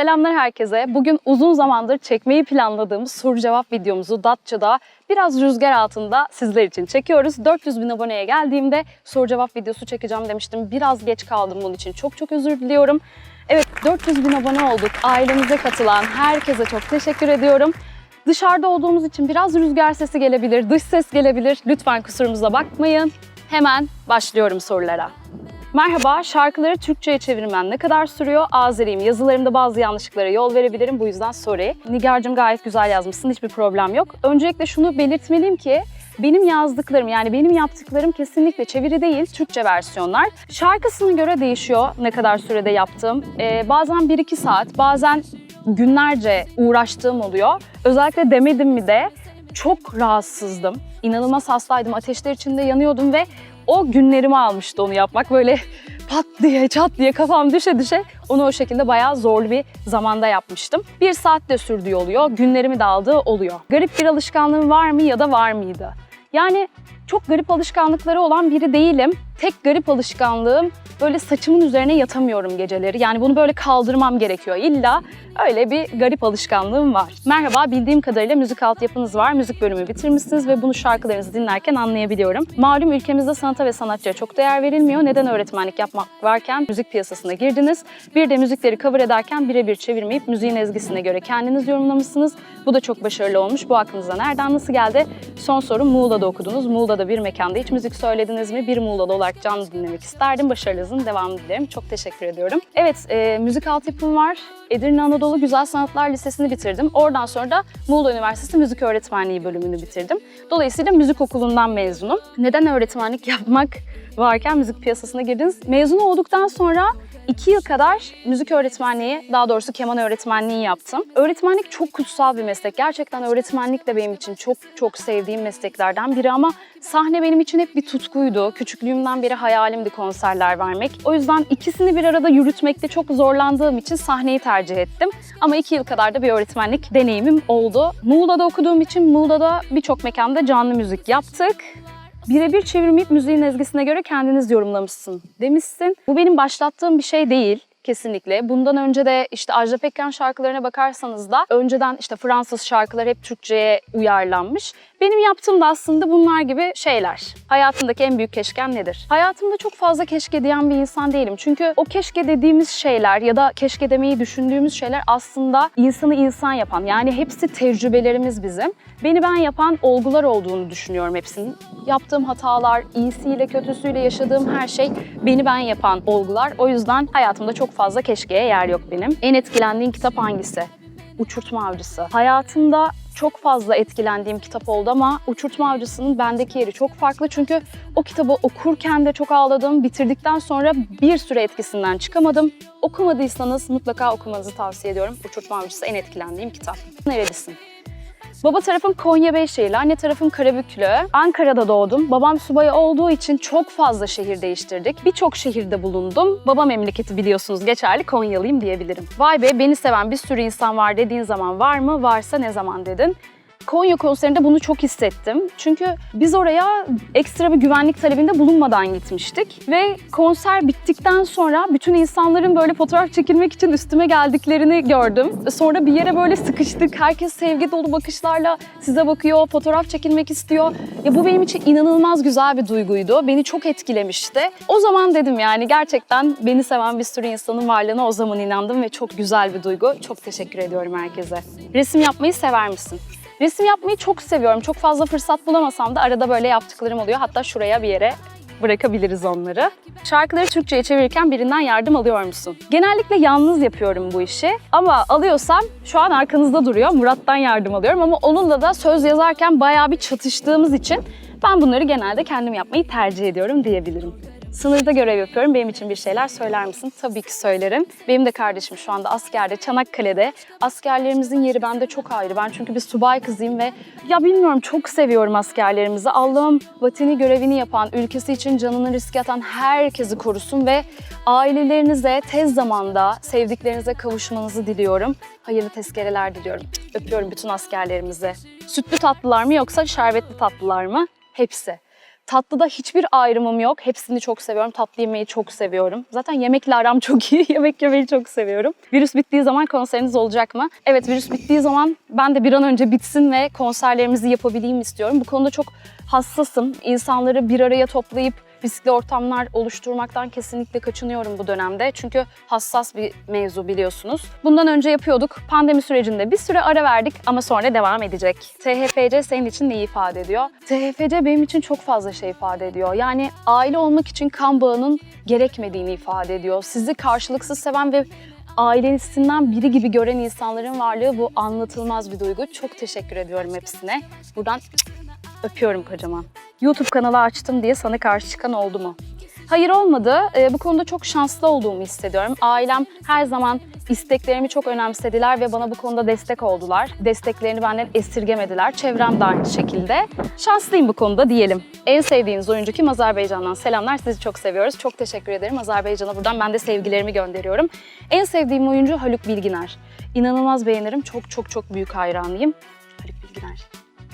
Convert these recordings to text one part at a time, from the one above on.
Selamlar herkese. Bugün uzun zamandır çekmeyi planladığımız soru-cevap videomuzu Datça'da biraz rüzgar altında sizler için çekiyoruz. 400.000 aboneye geldiğimde soru-cevap videosu çekeceğim demiştim. Biraz geç kaldım bunun için. Çok özür diliyorum. Evet, 400.000 abone olduk. Ailemize katılan herkese çok teşekkür ediyorum. Dışarıda olduğumuz için biraz rüzgar sesi gelebilir, dış ses gelebilir. Lütfen kusurumuza bakmayın. Hemen başlıyorum sorulara. Merhaba, şarkıları Türkçe'ye çevirmen ne kadar sürüyor? Azeriyim, yazılarımda bazı yanlışlıklara yol verebilirim, bu yüzden sorry. Nigar'cığım gayet güzel yazmışsın, hiçbir problem yok. Öncelikle şunu belirtmeliyim ki, benim yazdıklarım yani benim yaptıklarım kesinlikle çeviri değil, Türkçe versiyonlar. Şarkısına göre değişiyor ne kadar sürede yaptığım. Bazen 1-2 saat, bazen günlerce uğraştığım oluyor. Özellikle demedim mi de çok rahatsızdım. İnanılmaz hastaydım, ateşler içinde yanıyordum ve o günlerimi almıştı onu yapmak. Böyle pat diye, çat diye kafam düşe onu o şekilde bayağı zorlu bir zamanda yapmıştım. 1 saat de sürdüğü oluyor, günlerimi de aldığı oluyor. Garip bir alışkanlığım var mı ya da var mıydı? Yani çok garip alışkanlıkları olan biri değilim. Tek garip alışkanlığım böyle saçımın üzerine yatamıyorum geceleri. Yani bunu böyle kaldırmam gerekiyor. İlla öyle bir garip alışkanlığım var. Merhaba, bildiğim kadarıyla müzik altyapınız var. Müzik bölümü bitirmişsiniz ve bunu şarkılarınızı dinlerken anlayabiliyorum. Malum ülkemizde sanata ve sanatçıya çok değer verilmiyor. Neden öğretmenlik yapmak varken müzik piyasasına girdiniz? Bir de müzikleri cover ederken birebir çevirmeyip müziğin ezgisine göre kendiniz yorumlamışsınız. Bu da çok başarılı olmuş. Bu aklınıza nereden, nasıl geldi? Son sorum, Muğla'da okudunuz. Muğla'da bir mekanda hiç müzik söylediniz mi? Bir Muğla'da olarak canlı dinlemek isterdim. Başarınızın devamını dilerim. Çok teşekkür ediyorum. Evet, müzik altyapım var. Edirne Anadolu Güzel Sanatlar Lisesi'ni bitirdim. Oradan sonra da Muğla Üniversitesi Müzik Öğretmenliği bölümünü bitirdim. Dolayısıyla müzik okulundan mezunum. Neden öğretmenlik yapmak varken müzik piyasasına girdiniz? Mezun olduktan sonra 2 yıl kadar müzik öğretmenliği, daha doğrusu keman öğretmenliği yaptım. Öğretmenlik çok kutsal bir meslek. Gerçekten öğretmenlik de benim için çok sevdiğim mesleklerden biri ama sahne benim için hep bir tutkuydu. Küçüklüğümden beri hayalimdi konserler vermek. O yüzden ikisini bir arada yürütmekte çok zorlandığım için sahneyi tercih ettim. Ama 2 yıl kadar da bir öğretmenlik deneyimim oldu. Muğla'da okuduğum için Muğla'da birçok mekanda canlı müzik yaptık. Birebir çevirmeyip müziğin ezgisine göre kendiniz yorumlamışsın demişsin. Bu benim başlattığım bir şey değil. Kesinlikle. Bundan önce de işte Ajda Pekkan şarkılarına bakarsanız da önceden işte Fransız şarkılar hep Türkçe'ye uyarlanmış. Benim yaptığım da aslında bunlar gibi şeyler. Hayatımdaki en büyük keşkem nedir? Hayatımda çok fazla keşke diyen bir insan değilim. Çünkü o keşke dediğimiz şeyler ya da keşke demeyi düşündüğümüz şeyler aslında insanı insan yapan. Yani hepsi tecrübelerimiz bizim. Beni ben yapan olgular olduğunu düşünüyorum hepsinin. Yaptığım hatalar, iyisiyle kötüsüyle yaşadığım her şey beni ben yapan olgular. O yüzden hayatımda çok fazla keşkeye yer yok benim. En etkilendiğin kitap hangisi? Uçurtma Avcısı. Hayatımda çok fazla etkilendiğim kitap oldu ama Uçurtma Avcısı'nın bendeki yeri çok farklı. Çünkü o kitabı okurken de çok ağladım. Bitirdikten sonra bir süre etkisinden çıkamadım. Okumadıysanız mutlaka okumanızı tavsiye ediyorum. Uçurtma Avcısı en etkilendiğim kitap. Nerelisin? Baba tarafım Konya Beyşehirli, anne tarafım Karabüklü. Ankara'da doğdum. Babam subay olduğu için çok fazla şehir değiştirdik. Birçok şehirde bulundum. Baba memleketi biliyorsunuz geçerli, Konyalıyım diyebilirim. Vay be, beni seven bir sürü insan var dediğin zaman var mı? Varsa ne zaman dedin? Konya konserinde bunu çok hissettim. Çünkü biz oraya ekstra bir güvenlik talebinde bulunmadan gitmiştik. Ve konser bittikten sonra bütün insanların böyle fotoğraf çekilmek için üstüme geldiklerini gördüm. Sonra bir yere böyle sıkıştık. Herkes sevgi dolu bakışlarla size bakıyor, fotoğraf çekilmek istiyor. Ya bu benim için inanılmaz güzel bir duyguydu. Beni çok etkilemişti. O zaman dedim yani gerçekten beni seven bir sürü insanın varlığına o zaman inandım ve çok güzel bir duygu. Çok teşekkür ediyorum herkese. Resim yapmayı sever misin? Resim yapmayı çok seviyorum. Çok fazla fırsat bulamasam da arada böyle yaptıklarım oluyor. Hatta şuraya bir yere bırakabiliriz onları. Şarkıları Türkçe'ye çevirirken birinden yardım alıyor musun? Genellikle yalnız yapıyorum bu işi. Ama alıyorsam şu an arkanızda duruyor. Murat'tan yardım alıyorum ama onunla da söz yazarken bayağı bir çatıştığımız için ben bunları genelde kendim yapmayı tercih ediyorum diyebilirim. Sınırda görev yapıyorum. Benim için bir şeyler söyler misin? Tabii ki söylerim. Benim de kardeşim şu anda askerde, Çanakkale'de. Askerlerimizin yeri bende çok ayrı. Ben çünkü bir subay kızıyım ve ya bilmiyorum çok seviyorum askerlerimizi. Allah'ım vatani görevini yapan, ülkesi için canını riske atan herkesi korusun ve ailelerinize tez zamanda sevdiklerinize kavuşmanızı diliyorum. Hayırlı tezkereler diliyorum. Öpüyorum bütün askerlerimizi. Sütlü tatlılar mı yoksa şerbetli tatlılar mı? Hepsi. Tatlıda hiçbir ayrımım yok. Hepsini çok seviyorum. Tatlı yemeyi çok seviyorum. Zaten yemekle aram çok iyi. Yemek yemeyi çok seviyorum. Virüs bittiği zaman konseriniz olacak mı? Evet, virüs bittiği zaman ben de bir an önce bitsin ve konserlerimizi yapabileyim istiyorum. Bu konuda çok hassasım. İnsanları bir araya toplayıp riskli ortamlar oluşturmaktan kesinlikle kaçınıyorum bu dönemde. Çünkü hassas bir mevzu biliyorsunuz. Bundan önce yapıyorduk. Pandemi sürecinde bir süre ara verdik ama sonra devam edecek. THFC senin için neyi ifade ediyor? THFC benim için çok fazla şey ifade ediyor. Yani aile olmak için kan bağının gerekmediğini ifade ediyor. Sizi karşılıksız seven ve ailesinden biri gibi gören insanların varlığı bu anlatılmaz bir duygu. Çok teşekkür ediyorum hepsine. Buradan öpüyorum kocaman. YouTube kanalı açtım diye sana karşı çıkan oldu mu? Hayır, olmadı. Bu konuda çok şanslı olduğumu hissediyorum. Ailem her zaman isteklerimi çok önemsediler ve bana bu konuda destek oldular. Desteklerini benden esirgemediler. Çevrem de aynı şekilde. Şanslıyım bu konuda diyelim. En sevdiğiniz oyuncu kim? Azerbaycan'dan selamlar. Sizi çok seviyoruz. Çok teşekkür ederim. Azerbaycan'a buradan ben de sevgilerimi gönderiyorum. En sevdiğim oyuncu Haluk Bilginer. İnanılmaz beğenirim. Çok büyük hayranıyım. Haluk Bilginer.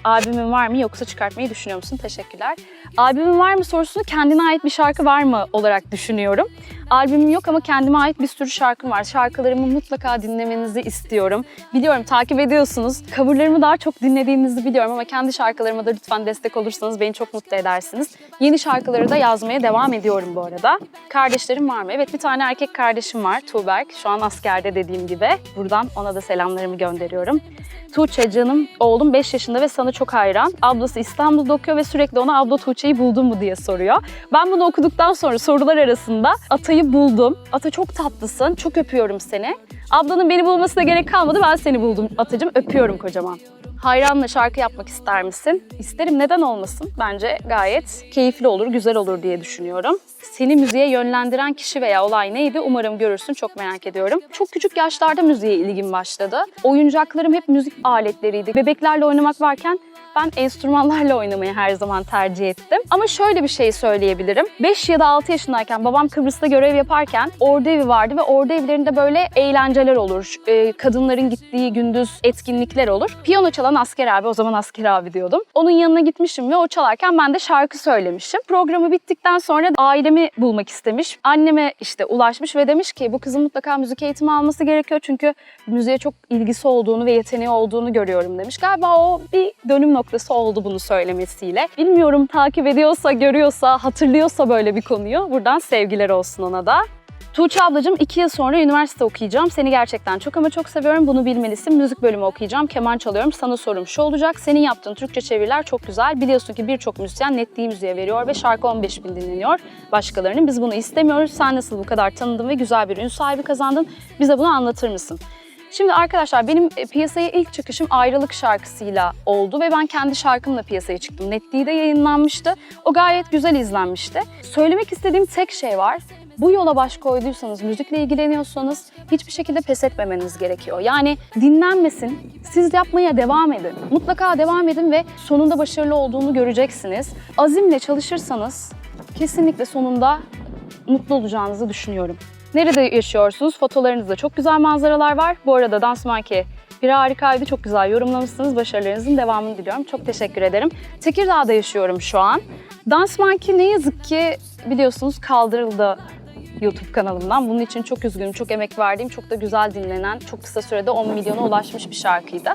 Albümün var mı yoksa çıkartmayı düşünüyor musun? Teşekkürler. Albümün var mı sorusunu kendine ait bir şarkı var mı olarak düşünüyorum. Albümüm yok ama kendime ait bir sürü şarkım var. Şarkılarımı mutlaka dinlemenizi istiyorum. Biliyorum takip ediyorsunuz. Coverlarımı daha çok dinlediğinizi biliyorum ama kendi şarkılarıma da lütfen destek olursanız beni çok mutlu edersiniz. Yeni şarkıları da yazmaya devam ediyorum bu arada. Kardeşlerim var mı? Evet, bir tane erkek kardeşim var, Tuğberk. Şu an askerde dediğim gibi. Buradan ona da selamlarımı gönderiyorum. Tuğçe canım, oğlum 5 yaşında ve sana çok hayran. Ablası İstanbul'da okuyor ve sürekli ona abla Tuğçe'yi buldun mu diye soruyor. Ben bunu okuduktan sonra sorular arasında Ata'yı buldum. Ata çok tatlısın, çok öpüyorum seni. Ablanın beni bulmasına gerek kalmadı, ben seni buldum Atacığım, öpüyorum kocaman. Hayranla şarkı yapmak ister misin? İsterim, neden olmasın? Bence gayet keyifli olur, güzel olur diye düşünüyorum. Seni müziğe yönlendiren kişi veya olay neydi? Umarım görürsün, çok merak ediyorum. Çok küçük yaşlarda müziğe ilgim başladı. Oyuncaklarım hep müzik aletleriydi. Bebeklerle oynamak varken ben enstrümanlarla oynamayı her zaman tercih ettim. Ama şöyle bir şey söyleyebilirim. 5 ya da 6 yaşındayken babam Kıbrıs'ta görev yaparken ordu evi vardı ve ordu evlerinde böyle eğlenceler olur. Kadınların gittiği gündüz etkinlikler olur. Piyano çalan asker abi, o zaman asker abi diyordum. Onun yanına gitmişim ve o çalarken ben de şarkı söylemişim. Programı bittikten sonra ailemi bulmak istemiş. Anneme işte ulaşmış ve demiş ki bu kızın mutlaka müzik eğitimi alması gerekiyor çünkü müziğe çok ilgisi olduğunu ve yeteneği olduğunu görüyorum demiş. Galiba o bir dönüm noktası oldu bunu söylemesiyle. Bilmiyorum, takip ediyorsa, görüyorsa, hatırlıyorsa böyle bir konuyu. Buradan sevgiler olsun ona da. Tuğçe ablacığım, 2 yıl sonra üniversite okuyacağım. Seni gerçekten çok ama çok seviyorum. Bunu bilmelisin. Müzik bölümü okuyacağım. Keman çalıyorum. Sana sorum şu olacak. Senin yaptığın Türkçe çeviriler çok güzel. Biliyorsun ki birçok müzisyen netliği müziğe veriyor ve şarkı 15.000 dinleniyor başkalarının. Biz bunu istemiyoruz. Sen nasıl bu kadar tanındın ve güzel bir ün sahibi kazandın? Bize bunu anlatır mısın? Şimdi arkadaşlar, benim piyasaya ilk çıkışım Ayrılık şarkısıyla oldu ve ben kendi şarkımla piyasaya çıktım. Netliği de yayınlanmıştı. O gayet güzel izlenmişti. Söylemek istediğim tek şey var. Bu yola baş koyduysanız, müzikle ilgileniyorsanız hiçbir şekilde pes etmemeniz gerekiyor. Yani dinlenmesin, siz yapmaya devam edin. Mutlaka devam edin ve sonunda başarılı olduğunu göreceksiniz. Azimle çalışırsanız kesinlikle sonunda mutlu olacağınızı düşünüyorum. Nerede yaşıyorsunuz? Fotolarınızda çok güzel manzaralar var. Bu arada Dans Monkey bir harikaydı. Çok güzel yorumlamışsınız. Başarılarınızın devamını diliyorum. Çok teşekkür ederim. Tekirdağ'da yaşıyorum şu an. Dans Monkey ne yazık ki biliyorsunuz kaldırıldı YouTube kanalımdan. Bunun için çok üzgünüm. Çok emek verdiğim, çok da güzel dinlenen, çok kısa sürede 10 milyona ulaşmış bir şarkıydı.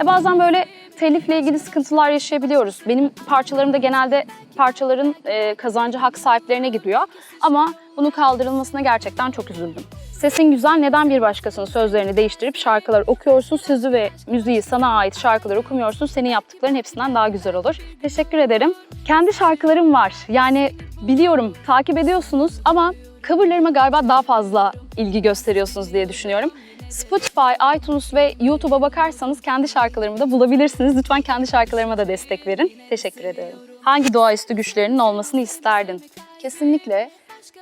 Bazen böyle telifle ilgili sıkıntılar yaşayabiliyoruz. Benim parçalarım da genelde parçaların kazancı hak sahiplerine gidiyor. Ama bunun kaldırılmasına gerçekten çok üzüldüm. Sesin güzel, neden bir başkasının sözlerini değiştirip şarkılar okuyorsun? Sözü ve müziği sana ait şarkılar okumuyorsun. Senin yaptıkların hepsinden daha güzel olur. Teşekkür ederim. Kendi şarkılarım var. Yani biliyorum, takip ediyorsunuz ama coverlarıma galiba daha fazla ilgi gösteriyorsunuz diye düşünüyorum. Spotify, iTunes ve YouTube'a bakarsanız kendi şarkılarımı da bulabilirsiniz. Lütfen kendi şarkılarıma da destek verin. Teşekkür ederim. Hangi doğaüstü güçlerinin olmasını isterdin? Kesinlikle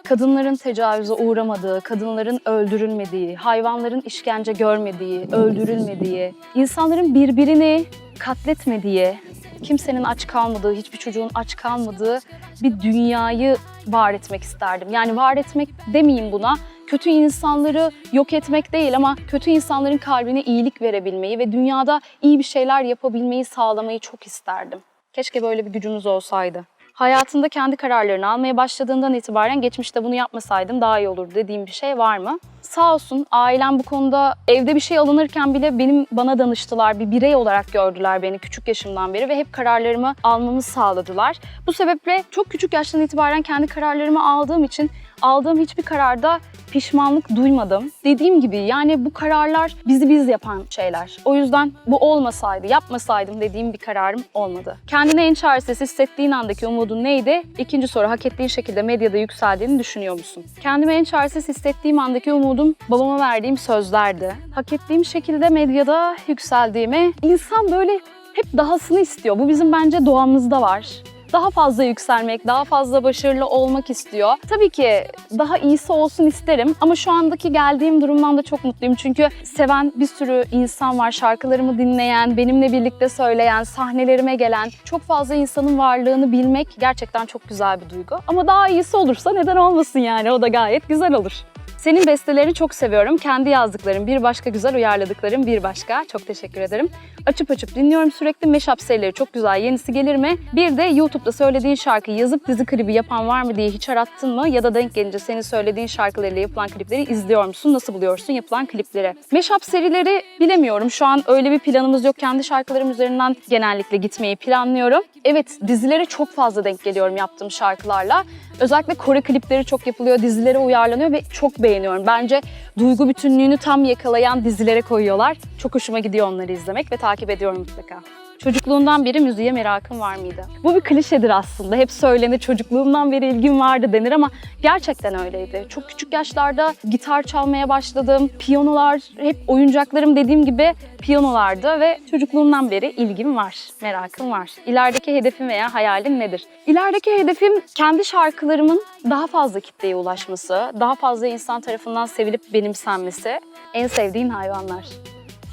kadınların tecavüze uğramadığı, kadınların öldürülmediği, hayvanların işkence görmediği, öldürülmediği, insanların birbirini katletmediği, kimsenin aç kalmadığı, hiçbir çocuğun aç kalmadığı bir dünyayı var etmek isterdim. Yani var etmek demeyeyim buna, kötü insanları yok etmek değil ama kötü insanların kalbine iyilik verebilmeyi ve dünyada iyi bir şeyler yapabilmeyi sağlamayı çok isterdim. Keşke böyle bir gücümüz olsaydı. Hayatında kendi kararlarını almaya başladığından itibaren geçmişte bunu yapmasaydım daha iyi olur dediğim bir şey var mı? Sağ olsun ailem bu konuda evde bir şey alınırken bile bana danıştılar. Bir birey olarak gördüler beni küçük yaşımdan beri ve hep kararlarımı almamı sağladılar. Bu sebeple çok küçük yaştan itibaren kendi kararlarımı aldığım için aldığım hiçbir kararda pişmanlık duymadım. Dediğim gibi yani bu kararlar bizi biz yapan şeyler. O yüzden bu olmasaydı, yapmasaydım dediğim bir kararım olmadı. Kendini en çaresiz hissettiğin andaki umudun neydi? İkinci soru, hak ettiğin şekilde medyada yükseldiğini düşünüyor musun? Kendimi en çaresiz hissettiğim andaki umudum babama verdiğim sözlerdi. Hak ettiğim şekilde medyada yükseldiğimi, insan böyle hep dahasını istiyor. Bu bizim bence doğamızda var. Daha fazla yükselmek, daha fazla başarılı olmak istiyor. Tabii ki daha iyisi olsun isterim ama şu andaki geldiğim durumdan da çok mutluyum. Çünkü seven bir sürü insan var, şarkılarımı dinleyen, benimle birlikte söyleyen, sahnelerime gelen çok fazla insanın varlığını bilmek gerçekten çok güzel bir duygu. Ama daha iyisi olursa neden olmasın yani, o da gayet güzel olur. Senin bestelerini çok seviyorum. Kendi yazdıklarım bir başka, güzel uyarladıklarım bir başka. Çok teşekkür ederim. Açıp açıp dinliyorum sürekli. Mashup serileri çok güzel. Yenisi gelir mi? Bir de YouTube'da söylediğin şarkıyı yazıp dizi klibi yapan var mı diye hiç arattın mı? Ya da denk gelince senin söylediğin şarkılarıyla yapılan klipleri izliyor musun? Nasıl buluyorsun yapılan klipleri? Mashup serileri bilemiyorum. Şu an öyle bir planımız yok. Kendi şarkılarım üzerinden genellikle gitmeyi planlıyorum. Evet, dizilere çok fazla denk geliyorum yaptığım şarkılarla. Özellikle Kore klipleri çok yapılıyor, dizilere uyarlanıyor ve çok beğeniyorum. Bence duygu bütünlüğünü tam yakalayan dizilere koyuyorlar. Çok hoşuma gidiyor onları izlemek ve takip ediyorum mutlaka. Çocukluğundan beri müziğe merakın var mıydı? Bu bir klişedir aslında. Hep söylenir, çocukluğumdan beri ilgim vardı denir ama gerçekten öyleydi. Çok küçük yaşlarda gitar çalmaya başladım. Piyanolar, hep oyuncaklarım dediğim gibi piyanolardı ve çocukluğumdan beri ilgim var, merakım var. İlerideki hedefim veya hayalin nedir? İlerideki hedefim kendi şarkılarımın daha fazla kitleye ulaşması, daha fazla insan tarafından sevilip benimsenmesi. En sevdiğin hayvanlar.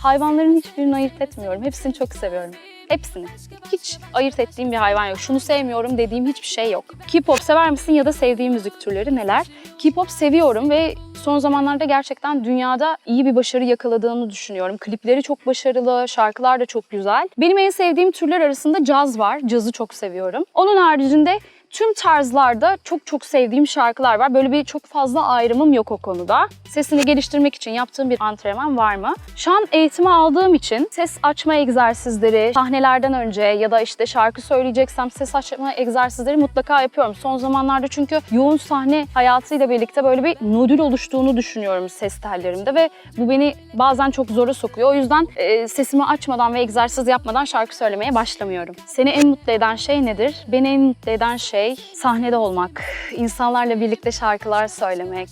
Hayvanların hiçbirini ayırt etmiyorum. Hepsini çok seviyorum. Hepsini. Hiç ayırt ettiğim bir hayvan yok. Şunu sevmiyorum dediğim hiçbir şey yok. K-pop sever misin ya da sevdiğin müzik türleri neler? K-pop seviyorum ve son zamanlarda gerçekten dünyada iyi bir başarı yakaladığını düşünüyorum. Klipleri çok başarılı, şarkılar da çok güzel. Benim en sevdiğim türler arasında caz var. Cazı çok seviyorum. Onun haricinde tüm tarzlarda çok sevdiğim şarkılar var. Böyle bir çok fazla ayrımım yok o konuda. Sesini geliştirmek için yaptığım bir antrenman var mı? Şan eğitimi aldığım için ses açma egzersizleri sahnelerden önce ya da işte şarkı söyleyeceksem ses açma egzersizleri mutlaka yapıyorum. Son zamanlarda çünkü yoğun sahne hayatıyla birlikte böyle bir nodül oluştuğunu düşünüyorum ses tellerimde ve bu beni bazen çok zora sokuyor. O yüzden sesimi açmadan ve egzersiz yapmadan şarkı söylemeye başlamıyorum. Seni en mutlu eden şey nedir? Beni en mutlu eden şey sahnede olmak, insanlarla birlikte şarkılar söylemek,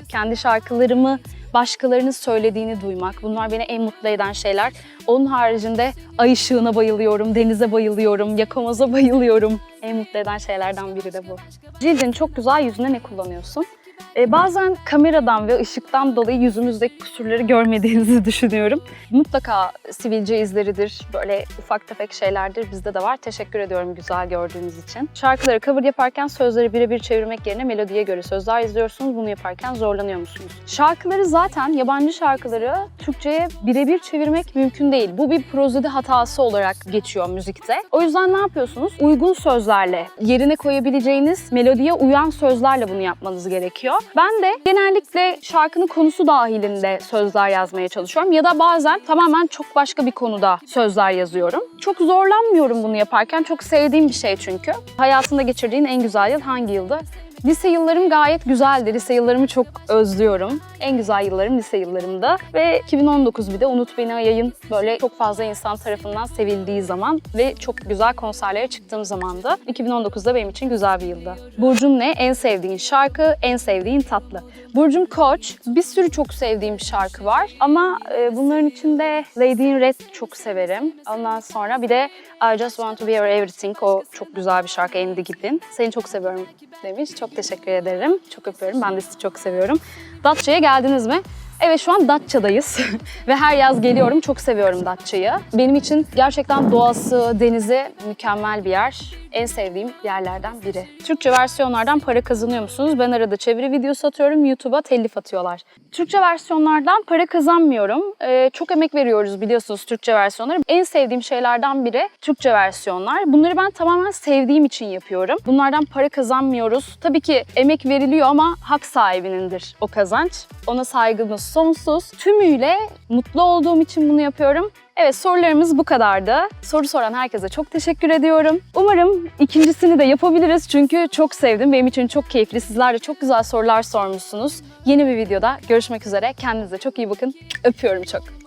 kendi şarkılarımı başkalarının söylediğini duymak. Bunlar beni en mutlu eden şeyler. Onun haricinde ay ışığına bayılıyorum, denize bayılıyorum, yakamoza bayılıyorum. En mutlu eden şeylerden biri de bu. Cildin çok güzel, yüzüne ne kullanıyorsun? Bazen kameradan ve ışıktan dolayı yüzümüzdeki kusurları görmediğinizi düşünüyorum. Mutlaka sivilce izleridir, böyle ufak tefek şeylerdir. Bizde de var. Teşekkür ediyorum güzel gördüğünüz için. Şarkıları cover yaparken sözleri birebir çevirmek yerine melodiye göre sözler yazıyorsunuz. Bunu yaparken zorlanıyor musunuz? Şarkıları zaten, yabancı şarkıları Türkçe'ye birebir çevirmek mümkün değil. Bu bir prozodi hatası olarak geçiyor müzikte. O yüzden ne yapıyorsunuz? Uygun sözlerle, yerine koyabileceğiniz melodiye uyan sözlerle bunu yapmanız gerekiyor. Ben de genellikle şarkının konusu dahilinde sözler yazmaya çalışıyorum ya da bazen tamamen çok başka bir konuda sözler yazıyorum. Çok zorlanmıyorum bunu yaparken. Çok sevdiğim bir şey çünkü. Hayatında geçirdiğin en güzel yıl hangi yıldı? Lise yıllarım gayet güzeldi. Lise yıllarımı çok özlüyorum. En güzel yıllarım lise yıllarımda. Ve 2019 bir de Unut Beni Ayay'ın böyle çok fazla insan tarafından sevildiği zaman ve çok güzel konserlere çıktığım zamandı. 2019'da benim için güzel bir yıldı. Burcun ne? En sevdiğin şarkı, en sevdiğin tatlı. Burcum Koç. Bir sürü çok sevdiğim şarkı var. Ama bunların içinde Lady in Red çok severim. Ondan sonra bir de I Just Want To Be Your Everything. O çok güzel bir şarkı. Andy Gibb'in. Seni çok seviyorum demiş. Çok teşekkür ederim. Çok öpüyorum. Ben de sizi çok seviyorum. Datça'ya geldiniz mi? Evet, şu an Datça'dayız ve her yaz geliyorum. Çok seviyorum Datça'yı. Benim için gerçekten doğası, denizi mükemmel bir yer. En sevdiğim yerlerden biri. Türkçe versiyonlardan para kazanıyor musunuz? Ben arada çeviri videosu atıyorum, YouTube'a telif atıyorlar. Türkçe versiyonlardan para kazanmıyorum. Çok emek veriyoruz biliyorsunuz Türkçe versiyonları. En sevdiğim şeylerden biri Türkçe versiyonlar. Bunları ben tamamen sevdiğim için yapıyorum. Bunlardan para kazanmıyoruz. Tabii ki emek veriliyor ama hak sahibinindir o kazanç. Ona saygımız sonsuz. Tümüyle mutlu olduğum için bunu yapıyorum. Evet, sorularımız bu kadardı. Soru soran herkese çok teşekkür ediyorum. Umarım ikincisini de yapabiliriz çünkü çok sevdim. Benim için çok keyifli. Sizler de çok güzel sorular sormuşsunuz. Yeni bir videoda görüşmek üzere. Kendinize çok iyi bakın. Öpüyorum çok.